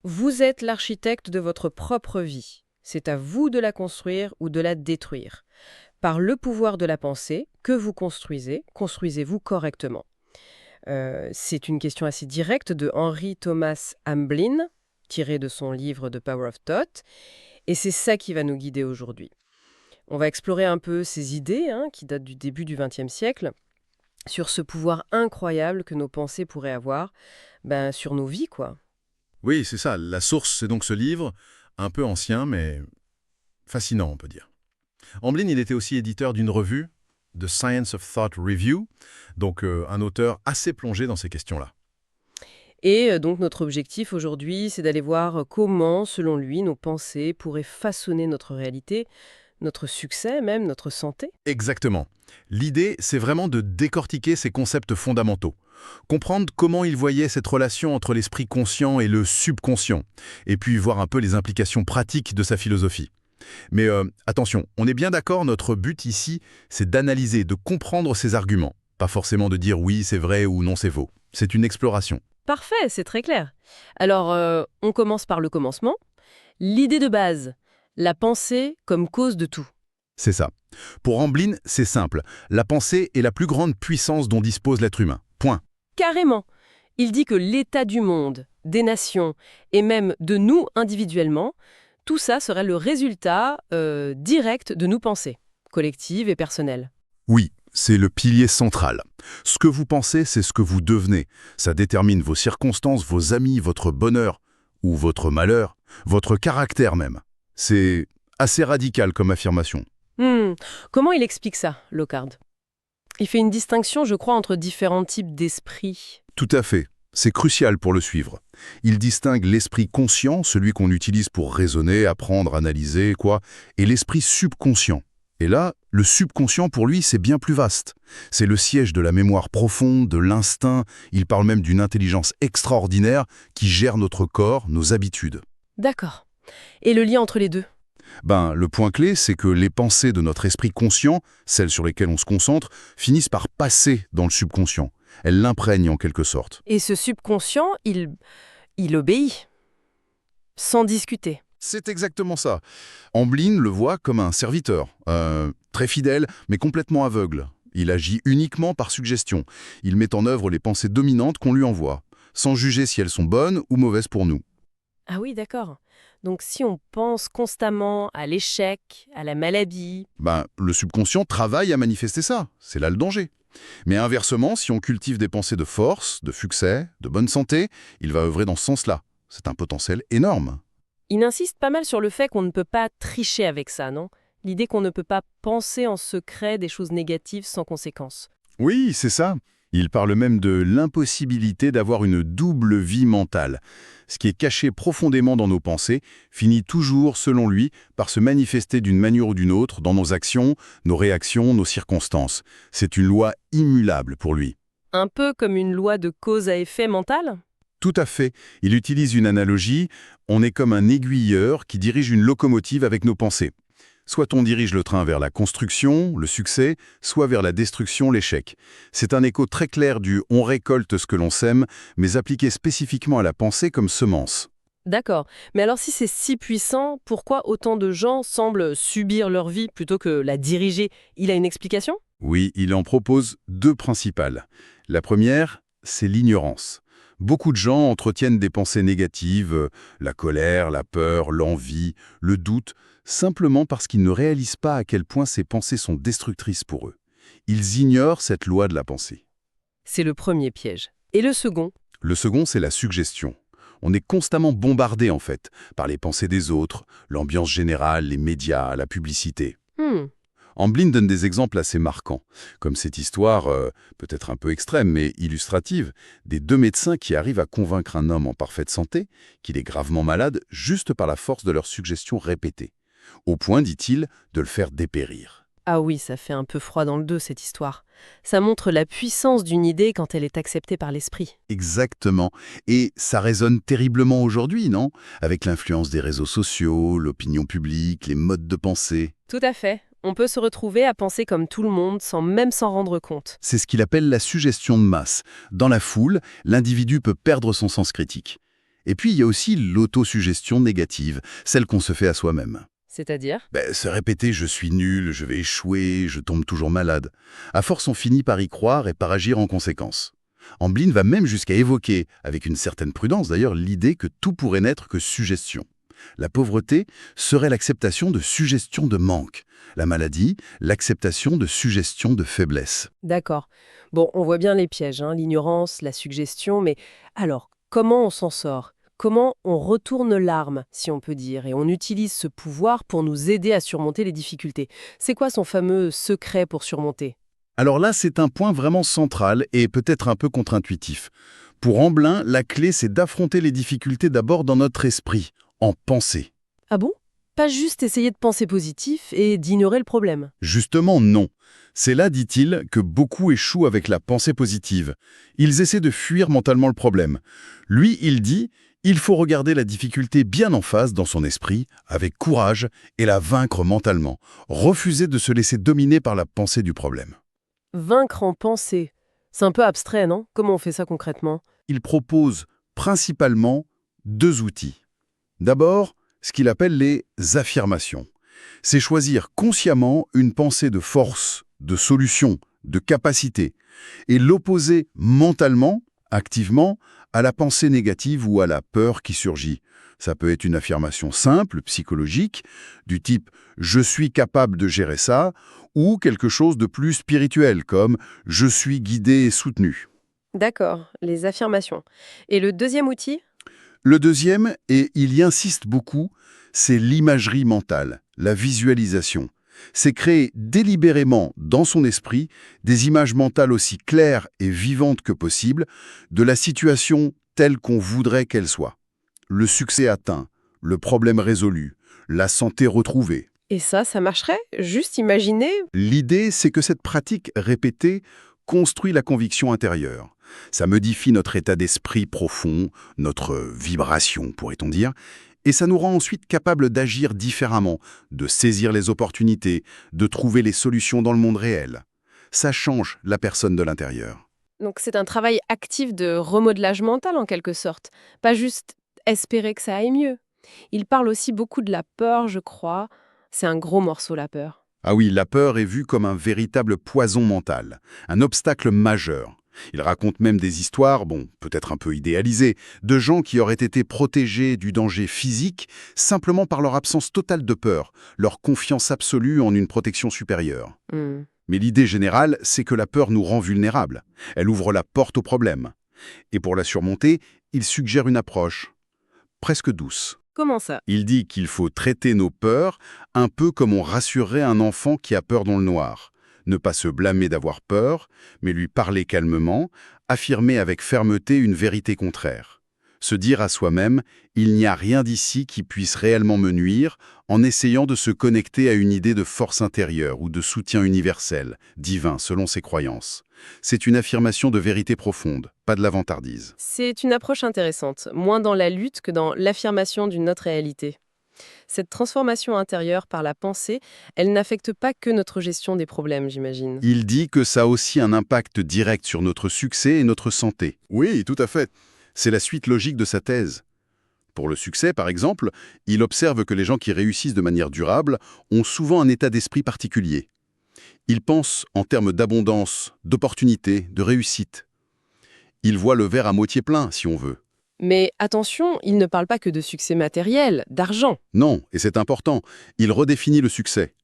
Vous êtes l'architecte de votre propre vie. C'est à vous de la construire ou de la détruire. Par le pouvoir de la pensée, que vous construisez, construisez-vous correctement? C'est une question assez directe de Henry Thomas Hamblin, tirée de son livre The Power of Thought, et c'est ça qui va nous guider aujourd'hui. On va explorer un peu ces idées, qui datent du début du XXe siècle, sur ce pouvoir incroyable que nos pensées pourraient avoir sur nos vies, quoi. Oui, c'est ça. La source, c'est donc ce livre, un peu ancien, mais fascinant, on peut dire. Amblin, il était aussi éditeur d'une revue, The Science of Thought Review, donc un auteur assez plongé dans ces questions-là. Et donc notre objectif aujourd'hui, c'est d'aller voir comment, selon lui, nos pensées pourraient façonner notre réalité, notre succès même, notre santé. Exactement. L'idée, c'est vraiment de décortiquer ces concepts fondamentaux. Comprendre comment il voyait cette relation entre l'esprit conscient et le subconscient, et puis voir un peu les implications pratiques de sa philosophie. Mais attention, on est bien d'accord, notre but ici, c'est d'analyser, de comprendre ces arguments. Pas forcément de dire oui, c'est vrai ou non, c'est faux. C'est une exploration. Parfait, c'est très clair. Alors, on commence par le commencement. L'idée de base, la pensée comme cause de tout. C'est ça. Pour Amblin, c'est simple. La pensée est la plus grande puissance dont dispose l'être humain. Point. Carrément. Il dit que l'état du monde, des nations et même de nous individuellement, tout ça serait le résultat direct de nos pensées, collectives et personnelles. Oui, c'est le pilier central. Ce que vous pensez, c'est ce que vous devenez. Ça détermine vos circonstances, vos amis, votre bonheur, ou votre malheur, votre caractère même. C'est assez radical comme affirmation. Hmm. Comment il explique ça, Locard? Il fait une distinction, je crois, entre différents types d'esprits. Tout à fait. C'est crucial pour le suivre. Il distingue l'esprit conscient, celui qu'on utilise pour raisonner, apprendre, analyser, quoi, et l'esprit subconscient. Et là, le subconscient, pour lui, c'est bien plus vaste. C'est le siège de la mémoire profonde, de l'instinct. Il parle même d'une intelligence extraordinaire qui gère notre corps, nos habitudes. D'accord. Et le lien entre les deux? Le point clé, c'est que les pensées de notre esprit conscient, celles sur lesquelles on se concentre, finissent par passer dans le subconscient. Elles l'imprègnent en quelque sorte. Et ce subconscient, il obéit, sans discuter. C'est exactement ça. Amblin le voit comme un serviteur, très fidèle, mais complètement aveugle. Il agit uniquement par suggestion. Il met en œuvre les pensées dominantes qu'on lui envoie, sans juger si elles sont bonnes ou mauvaises pour nous. Ah oui, d'accord. Donc si on pense constamment à l'échec, à la maladie... Le subconscient travaille à manifester ça. C'est là le danger. Mais inversement, si on cultive des pensées de force, de succès, de bonne santé, il va œuvrer dans ce sens-là. C'est un potentiel énorme. Il insiste pas mal sur le fait qu'on ne peut pas tricher avec ça, non? L'idée qu'on ne peut pas penser en secret des choses négatives sans conséquence. Oui, c'est ça. Il parle même de l'impossibilité d'avoir une double vie mentale. Ce qui est caché profondément dans nos pensées finit toujours, selon lui, par se manifester d'une manière ou d'une autre dans nos actions, nos réactions, nos circonstances. C'est une loi immutable pour lui. Un peu comme une loi de cause à effet mentale? Tout à fait. Il utilise une analogie. On est comme un aiguilleur qui dirige une locomotive avec nos pensées. Soit on dirige le train vers la construction, le succès, soit vers la destruction, l'échec. C'est un écho très clair du « on récolte ce que l'on sème », mais appliqué spécifiquement à la pensée comme semence. D'accord. Mais alors si c'est si puissant, pourquoi autant de gens semblent subir leur vie plutôt que la diriger? Il a une explication? Oui, il en propose deux principales. La première, c'est l'ignorance. Beaucoup de gens entretiennent des pensées négatives, la colère, la peur, l'envie, le doute, simplement parce qu'ils ne réalisent pas à quel point ces pensées sont destructrices pour eux. Ils ignorent cette loi de la pensée. C'est le premier piège. Et le second? Le second, c'est la suggestion. On est constamment bombardé, en fait, par les pensées des autres, l'ambiance générale, les médias, la publicité. Hmm. Amblin donne des exemples assez marquants, comme cette histoire, peut-être un peu extrême, mais illustrative, des deux médecins qui arrivent à convaincre un homme en parfaite santé qu'il est gravement malade juste par la force de leurs suggestions répétées, au point, dit-il, de le faire dépérir. Ah oui, ça fait un peu froid dans le dos, cette histoire. Ça montre la puissance d'une idée quand elle est acceptée par l'esprit. Exactement. Et ça résonne terriblement aujourd'hui, non? Avec l'influence des réseaux sociaux, l'opinion publique, les modes de pensée. Tout à fait. On peut se retrouver à penser comme tout le monde sans même s'en rendre compte. C'est ce qu'il appelle la suggestion de masse. Dans la foule, l'individu peut perdre son sens critique. Et puis, il y a aussi l'autosuggestion négative, celle qu'on se fait à soi-même. C'est-à-dire? Se répéter «je suis nul, je vais échouer, je tombe toujours malade». À force, on finit par y croire et par agir en conséquence. Amblin va même jusqu'à évoquer, avec une certaine prudence d'ailleurs, l'idée que tout pourrait n'être que suggestion. La pauvreté serait l'acceptation de suggestions de manque. La maladie, l'acceptation de suggestions de faiblesse. D'accord. Bon, on voit bien les pièges, hein, l'ignorance, la suggestion, mais alors, comment on s'en sort? Comment on retourne l'arme, si on peut dire, et on utilise ce pouvoir pour nous aider à surmonter les difficultés? C'est quoi son fameux secret pour surmonter? Alors là, c'est un point vraiment central et peut-être un peu contre-intuitif. Pour Amblin, la clé, c'est d'affronter les difficultés d'abord dans notre esprit, en pensée. Ah bon? Pas juste essayer de penser positif et d'ignorer le problème. Justement, non. C'est là, dit-il, que beaucoup échouent avec la pensée positive. Ils essaient de fuir mentalement le problème. Lui, il dit, il faut regarder la difficulté bien en face dans son esprit, avec courage, et la vaincre mentalement. Refuser de se laisser dominer par la pensée du problème. Vaincre en pensée. C'est un peu abstrait, non? Comment on fait ça concrètement? Il propose principalement 2 outils. D'abord, ce qu'il appelle les affirmations. C'est choisir consciemment une pensée de force, de solution, de capacité, et l'opposer mentalement, activement, à la pensée négative ou à la peur qui surgit. Ça peut être une affirmation simple, psychologique, du type « je suis capable de gérer ça » ou quelque chose de plus spirituel comme « je suis guidé et soutenu ». D'accord, les affirmations. Et le deuxième outil? Le deuxième, et il y insiste beaucoup, c'est l'imagerie mentale, la visualisation. C'est créer délibérément dans son esprit des images mentales aussi claires et vivantes que possible de la situation telle qu'on voudrait qu'elle soit. Le succès atteint, le problème résolu, la santé retrouvée. Et ça marcherait? Juste imaginer? L'idée, c'est que cette pratique répétée construit la conviction intérieure. Ça modifie notre état d'esprit profond, notre vibration, pourrait-on dire, et ça nous rend ensuite capables d'agir différemment, de saisir les opportunités, de trouver les solutions dans le monde réel. Ça change la personne de l'intérieur. Donc c'est un travail actif de remodelage mental en quelque sorte, pas juste espérer que ça aille mieux. Il parle aussi beaucoup de la peur, je crois. C'est un gros morceau, la peur. Ah oui, la peur est vue comme un véritable poison mental, un obstacle majeur. Il raconte même des histoires, peut-être un peu idéalisées, de gens qui auraient été protégés du danger physique simplement par leur absence totale de peur, leur confiance absolue en une protection supérieure. Hmm. Mais l'idée générale, c'est que la peur nous rend vulnérables. Elle ouvre la porte au problème. Et pour la surmonter, il suggère une approche presque douce. Comment ça? Il dit qu'il faut traiter nos peurs un peu comme on rassurerait un enfant qui a peur dans le noir. Ne pas se blâmer d'avoir peur, mais lui parler calmement, affirmer avec fermeté une vérité contraire. Se dire à soi-même « il n'y a rien d'ici qui puisse réellement me nuire » en essayant de se connecter à une idée de force intérieure ou de soutien universel, divin selon ses croyances. C'est une affirmation de vérité profonde, pas de la vantardise. C'est une approche intéressante, moins dans la lutte que dans l'affirmation d'une autre réalité. Cette transformation intérieure par la pensée, elle n'affecte pas que notre gestion des problèmes, j'imagine. Il dit que ça a aussi un impact direct sur notre succès et notre santé. Oui, tout à fait. C'est la suite logique de sa thèse. Pour le succès, par exemple, il observe que les gens qui réussissent de manière durable ont souvent un état d'esprit particulier. Ils pensent en termes d'abondance, d'opportunité, de réussite. Ils voient le verre à moitié plein, si on veut. Mais attention, il ne parle pas que de succès matériel, d'argent. Non, et c'est important, il redéfinit le succès.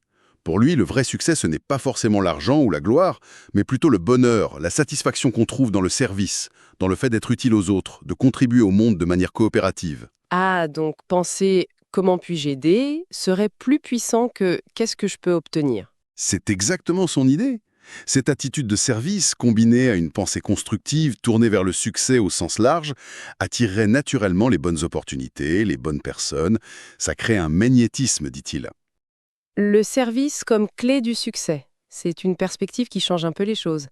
Pour lui, le vrai succès, ce n'est pas forcément l'argent ou la gloire, mais plutôt le bonheur, la satisfaction qu'on trouve dans le service, dans le fait d'être utile aux autres, de contribuer au monde de manière coopérative. Ah, donc penser comment puis-je aider serait plus puissant que qu'est-ce que je peux obtenir. C'est exactement son idée. Cette attitude de service, combinée à une pensée constructive tournée vers le succès au sens large, attirerait naturellement les bonnes opportunités, les bonnes personnes. Ça crée un magnétisme, dit-il. Le service comme clé du succès, c'est une perspective qui change un peu les choses.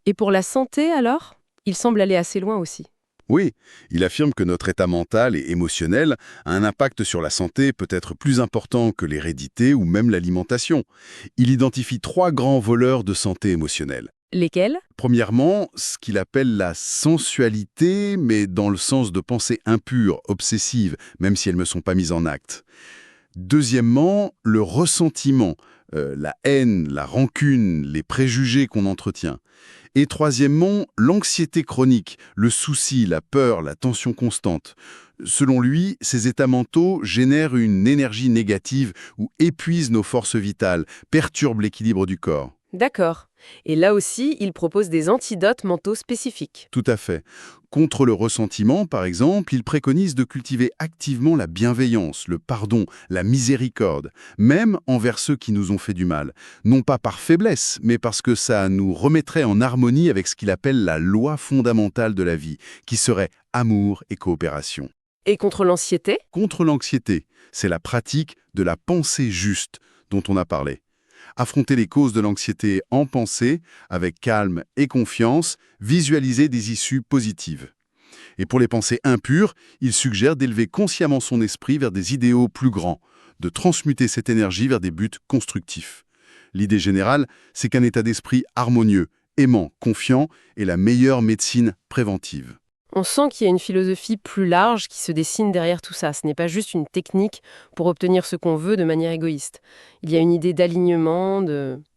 Et pour la santé, alors? Il semble aller assez loin aussi. Oui, il affirme que notre état mental et émotionnel a un impact sur la santé peut-être plus important que l'hérédité ou même l'alimentation. Il identifie 3 grands voleurs de santé émotionnelle. Lesquels? Premièrement, ce qu'il appelle la sensualité, mais dans le sens de pensées impures, obsessives, même si elles ne sont pas mises en acte. Deuxièmement, le ressentiment, la haine, la rancune, les préjugés qu'on entretient. Et troisièmement, l'anxiété chronique, le souci, la peur, la tension constante. Selon lui, ces états mentaux génèrent une énergie négative ou épuisent nos forces vitales, perturbent l'équilibre du corps. D'accord. Et là aussi, il propose des antidotes mentaux spécifiques. Tout à fait. Contre le ressentiment, par exemple, il préconise de cultiver activement la bienveillance, le pardon, la miséricorde, même envers ceux qui nous ont fait du mal. Non pas par faiblesse, mais parce que ça nous remettrait en harmonie avec ce qu'il appelle la loi fondamentale de la vie, qui serait amour et coopération. Et contre l'anxiété? Contre l'anxiété, c'est la pratique de la pensée juste dont on a parlé. Affronter les causes de l'anxiété en pensée, avec calme et confiance, visualiser des issues positives. Et pour les pensées impures, il suggère d'élever consciemment son esprit vers des idéaux plus grands, de transmuter cette énergie vers des buts constructifs. L'idée générale, c'est qu'un état d'esprit harmonieux, aimant, confiant est la meilleure médecine préventive. On sent qu'il y a une philosophie plus large qui se dessine derrière tout ça. Ce n'est pas juste une technique pour obtenir ce qu'on veut de manière égoïste. Il y a une idée d'alignement,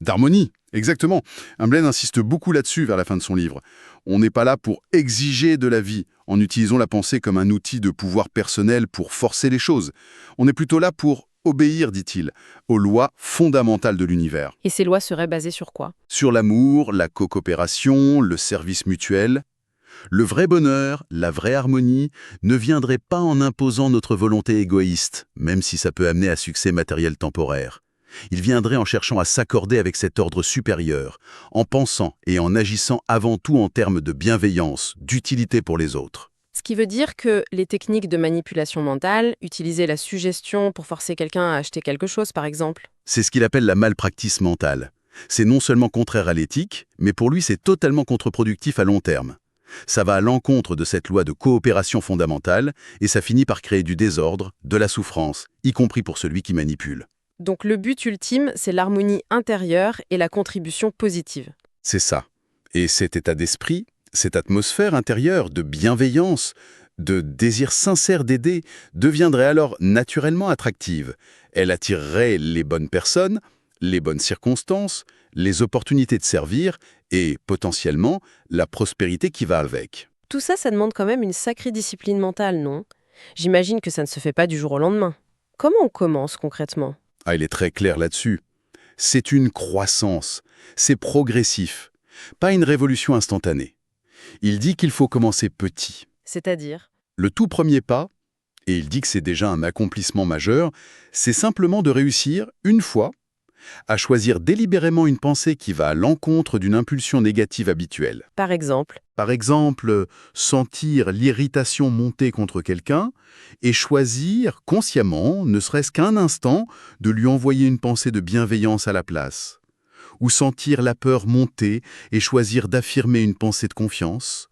D'harmonie, exactement. Humblen insiste beaucoup là-dessus vers la fin de son livre. On n'est pas là pour exiger de la vie, en utilisant la pensée comme un outil de pouvoir personnel pour forcer les choses. On est plutôt là pour obéir, dit-il, aux lois fondamentales de l'univers. Et ces lois seraient basées sur quoi? Sur l'amour, la coopération, le service mutuel. Le vrai bonheur, la vraie harmonie, ne viendrait pas en imposant notre volonté égoïste, même si ça peut amener à succès matériel temporaire. Il viendrait en cherchant à s'accorder avec cet ordre supérieur, en pensant et en agissant avant tout en termes de bienveillance, d'utilité pour les autres. Ce qui veut dire que les techniques de manipulation mentale, utiliser la suggestion pour forcer quelqu'un à acheter quelque chose par exemple. C'est ce qu'il appelle la malpractice mentale. C'est non seulement contraire à l'éthique, mais pour lui c'est totalement contre-productif à long terme. Ça va à l'encontre de cette loi de coopération fondamentale et ça finit par créer du désordre, de la souffrance, y compris pour celui qui manipule. Donc le but ultime, c'est l'harmonie intérieure et la contribution positive. C'est ça. Et cet état d'esprit, cette atmosphère intérieure de bienveillance, de désir sincère d'aider, deviendrait alors naturellement attractive. Elle attirerait les bonnes personnes, les bonnes circonstances, les opportunités de servir et, potentiellement, la prospérité qui va avec. Tout ça, ça demande quand même une sacrée discipline mentale, non? J'imagine que ça ne se fait pas du jour au lendemain. Comment on commence concrètement? Ah, il est très clair là-dessus. C'est une croissance, c'est progressif, pas une révolution instantanée. Il dit qu'il faut commencer petit. C'est-à-dire? Le tout premier pas, et il dit que c'est déjà un accomplissement majeur, c'est simplement de réussir, une fois, à choisir délibérément une pensée qui va à l'encontre d'une impulsion négative habituelle. Par exemple? Par exemple, sentir l'irritation monter contre quelqu'un et choisir consciemment, ne serait-ce qu'un instant, de lui envoyer une pensée de bienveillance à la place. Ou sentir la peur monter et choisir d'affirmer une pensée de confiance.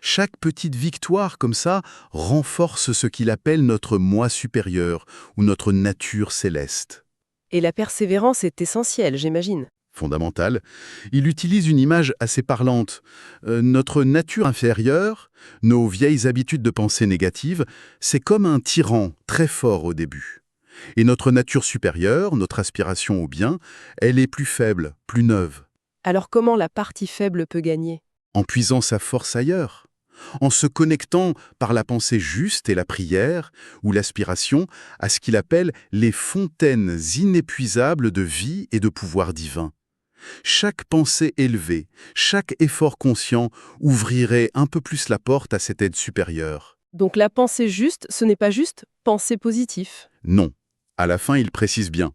Chaque petite victoire comme ça renforce ce qu'il appelle notre moi supérieur ou notre nature céleste. Et la persévérance est essentielle, j'imagine. Fondamental, il utilise une image assez parlante. Notre nature inférieure, nos vieilles habitudes de pensée négatives, c'est comme un tyran très fort au début. Et notre nature supérieure, notre aspiration au bien, elle est plus faible, plus neuve. Alors comment la partie faible peut gagner? En puisant sa force ailleurs, en se connectant par la pensée juste et la prière, ou l'aspiration, à ce qu'il appelle les fontaines inépuisables de vie et de pouvoir divin. Chaque pensée élevée, chaque effort conscient ouvrirait un peu plus la porte à cette aide supérieure. Donc la pensée juste, ce n'est pas juste penser positif. Non. À la fin, il précise bien.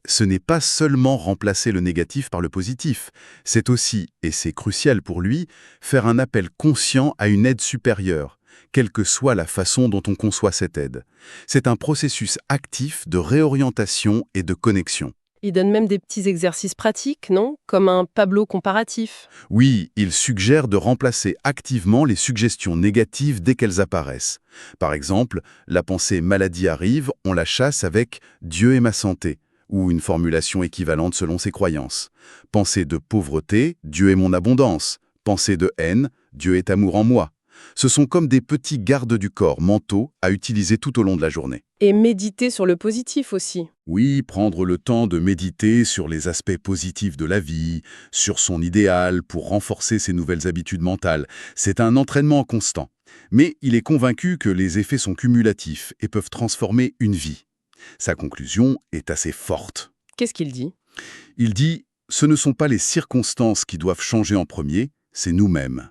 Ce n'est pas seulement remplacer le négatif par le positif, c'est aussi, et c'est crucial pour lui, faire un appel conscient à une aide supérieure, quelle que soit la façon dont on conçoit cette aide. C'est un processus actif de réorientation et de connexion. Il donne même des petits exercices pratiques, non? Comme un tableau comparatif. Oui, il suggère de remplacer activement les suggestions négatives dès qu'elles apparaissent. Par exemple, la pensée « maladie arrive », on la chasse avec « Dieu est ma santé ». ou une formulation équivalente selon ses croyances. Pensée de pauvreté, Dieu est mon abondance. Pensée de haine, Dieu est amour en moi. Ce sont comme des petits gardes du corps mentaux à utiliser tout au long de la journée. Et méditer sur le positif aussi. Oui, prendre le temps de méditer sur les aspects positifs de la vie, sur son idéal pour renforcer ses nouvelles habitudes mentales, c'est un entraînement constant. Mais il est convaincu que les effets sont cumulatifs et peuvent transformer une vie. Sa conclusion est assez forte. Qu'est-ce qu'il dit? Il dit « Ce ne sont pas les circonstances qui doivent changer en premier, c'est nous-mêmes.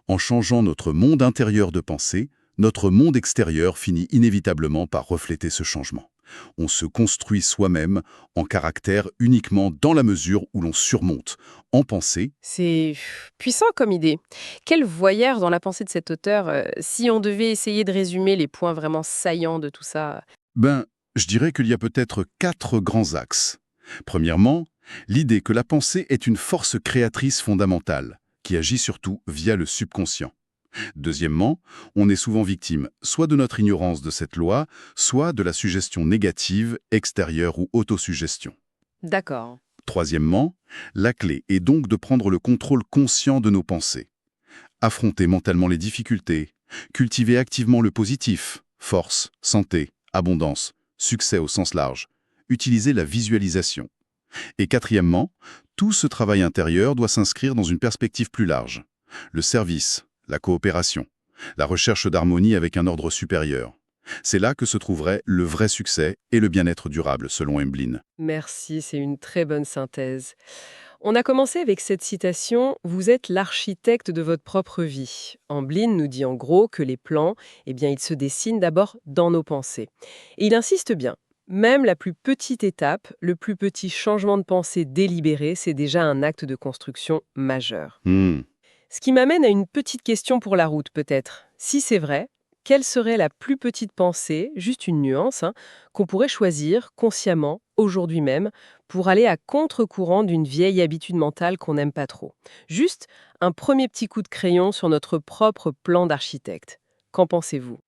En changeant notre monde intérieur de pensée, notre monde extérieur finit inévitablement par refléter ce changement. On se construit soi-même en caractère uniquement dans la mesure où l'on surmonte, en pensée, C'est puissant comme idée. Quel voyeur dans la pensée de cet auteur, si on devait essayer de résumer les points vraiment saillants de tout ça? je dirais qu'il y a peut-être 4 grands axes. Premièrement, l'idée que la pensée est une force créatrice fondamentale, qui agit surtout via le subconscient. Deuxièmement, on est souvent victime soit de notre ignorance de cette loi, soit de la suggestion négative, extérieure ou autosuggestion. D'accord. Troisièmement, la clé est donc de prendre le contrôle conscient de nos pensées. Affronter mentalement les difficultés, cultiver activement le positif, force, santé, abondance, succès au sens large, utiliser la visualisation. Et quatrièmement, tout ce travail intérieur doit s'inscrire dans une perspective plus large. Le service, la coopération, la recherche d'harmonie avec un ordre supérieur. C'est là que se trouverait le vrai succès et le bien-être durable, selon Emblin. Merci, c'est une très bonne synthèse. On a commencé avec cette citation: Vous êtes l'architecte de votre propre vie. Amblin nous dit en gros que les plans, eh bien, ils se dessinent d'abord dans nos pensées. Et il insiste bien. Même la plus petite étape, le plus petit changement de pensée délibéré, c'est déjà un acte de construction majeur. Hmm. Ce qui m'amène à une petite question pour la route peut-être. Si c'est vrai, quelle serait la plus petite pensée, juste une nuance, qu'on pourrait choisir consciemment, aujourd'hui même, pour aller à contre-courant d'une vieille habitude mentale qu'on n'aime pas trop? Juste un premier petit coup de crayon sur notre propre plan d'architecte. Qu'en pensez-vous?